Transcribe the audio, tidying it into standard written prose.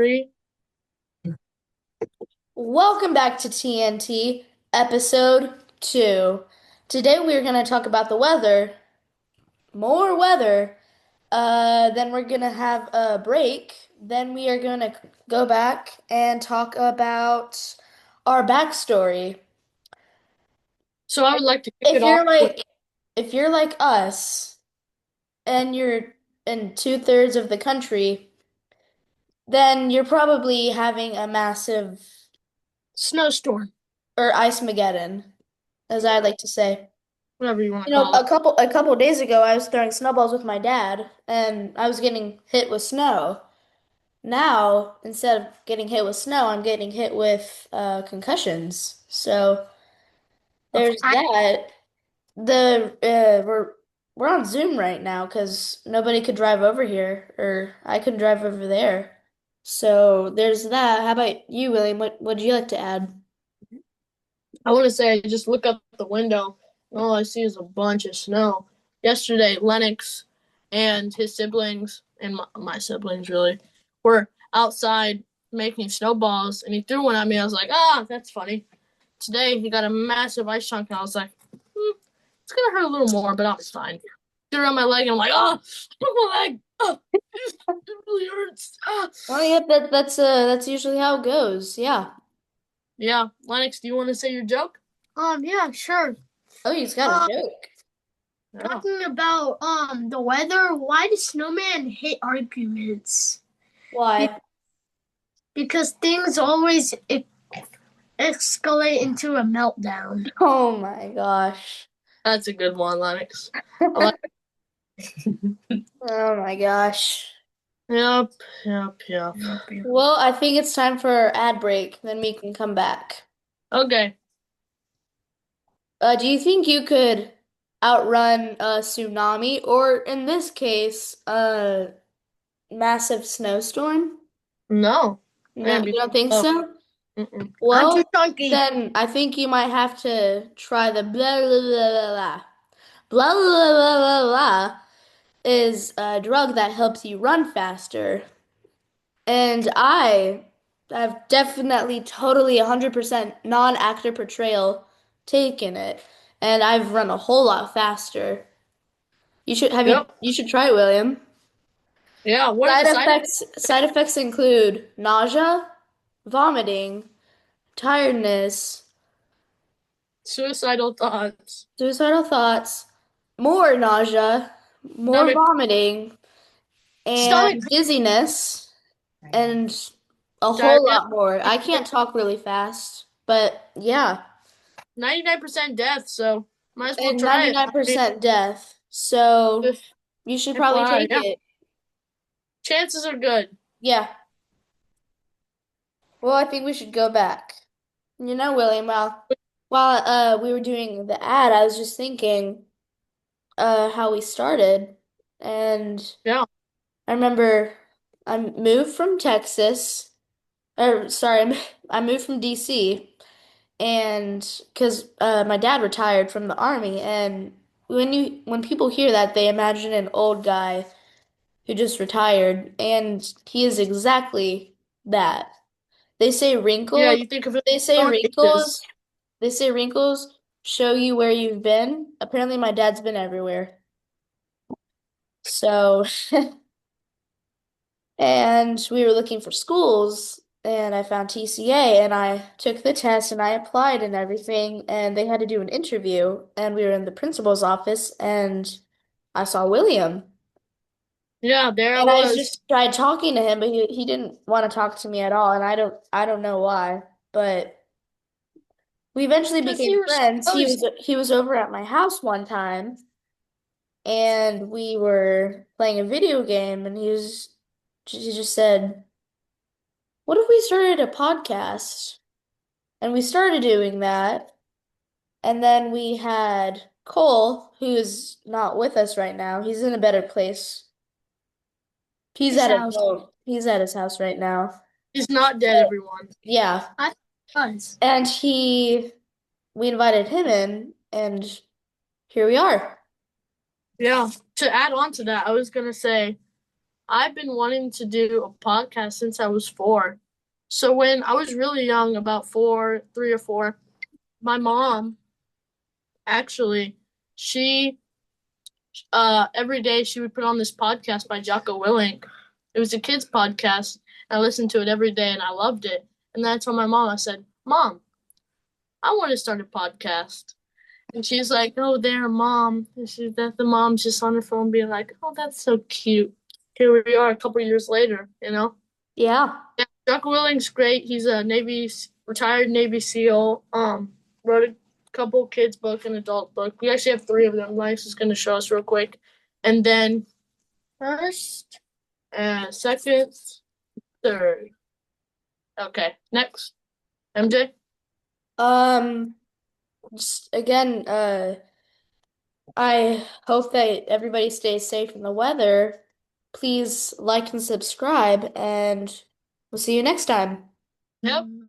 Three. Welcome back to TNT, episode 2. Today we are going to talk about the weather, more weather. Then we're going to have a break. Then we are going to go back and talk about our backstory. So I would like to kick If it off you're with like if you're like us and you're in two-thirds of the country, then you're probably having a massive snowstorm, or ice-mageddon, as I like to say. whatever you want to You know, call a it. couple a couple days ago, I was throwing snowballs with my dad, and I was getting hit with snow. Now, instead of getting hit with snow, I'm getting hit with concussions. So Of there's that. The we're on Zoom right now because nobody could drive over here, or I couldn't drive over there. So there's that. How about you, William? What would you like to add? I want to say, I just look up the window, and all I see is a bunch of snow. Yesterday, Lennox and his siblings, and my siblings really, were outside making snowballs, and he threw one at me. I was like, that's funny. Today, he got a massive ice chunk, and I was like, it's gonna hurt a little more, but I was fine. Threw it on my leg, and I'm like, my leg, it really hurts. Oh, yeah, that's usually how it goes. Yeah. Yeah, Lennox, do you want to say your joke? Yeah, sure. Oh, he's got a Um, joke. Yeah. Talking about the weather, why do snowman hate arguments? Be- Why? because things always escalate into a meltdown. Oh my gosh. That's a good one, Lennox. I like. Oh my gosh. Yep, yep, yep. Well, I think it's time for our ad break, then we can come back. Okay. Do you think you could outrun a tsunami or in this case, a massive snowstorm? No. No, Man, you be don't think oh, so? mm-mm. I'm too Well, chunky. then I think you might have to try the blah blah blah blah blah. Blah blah blah blah blah is a drug that helps you run faster. And I have definitely totally 100% non-actor portrayal taken it. And I've run a whole lot faster. Yep. You should try it, William. Yeah. What are the side effects? Side effects include nausea, vomiting, tiredness, Suicidal thoughts. suicidal thoughts, more nausea, more Stomach. vomiting, Stomach and dizziness, and a whole Diarrhea. lot more. I can't talk really fast, but yeah. 99% death. So might as well And try it. I mean, 99% death. So if you should if probably take yeah, it. chances are good. Yeah. Well, I think we should go back. You know, William, while we were doing the ad, I was just thinking how we started. And Yeah. I remember I moved from Texas, or sorry, I moved from DC, and because my dad retired from the army, and when people hear that, they imagine an old guy who just retired, and he is exactly that. They say Yeah. wrinkles, You think of it they say going ages. wrinkles, they say wrinkles show you where you've been. Apparently, my dad's been everywhere. So, and we were looking for schools, and I found TCA, and I took the test, and I applied and everything, and they had to do an interview, and we were in the principal's office, and I saw William. Yeah. There I And I was. just tried talking to him, but he didn't want to talk to me at all, and I don't know why. But we eventually Because became you were friends. supposed. He was over at my house one time, and we were playing a video game, and he just said, "What if we started a podcast?" And we started doing that, and then we had Cole, who is not with us right now. He's in a better place. He's his at his house. home. He's at his house right now. He's not dead, everyone. Yeah. I was. And we invited him in, and here we are. Yeah. To add on to that, I was gonna say, I've been wanting to do a podcast since I was 4. So when I was really young, about 4, 3 or 4, my mom actually, she every day she would put on this podcast by Jocko Willink. It was a kids podcast. And I listened to it every day and I loved it. And then I told my mom, I said, Mom, I want to start a podcast. And she's like, "Oh, there, mom." And that the mom's just on her phone being like, "Oh, that's so cute." Here we are a couple years later, you know? Yeah. Yeah, Jocko Willink's great. He's a retired Navy SEAL. Wrote a couple kids book and adult book. We actually have 3 of them. Lance is gonna show us real quick. And then first, second, third. Okay, next. MJ? Um, just again, I hope that everybody stays safe in the weather. Please like and subscribe, and we'll see you next time. Yep.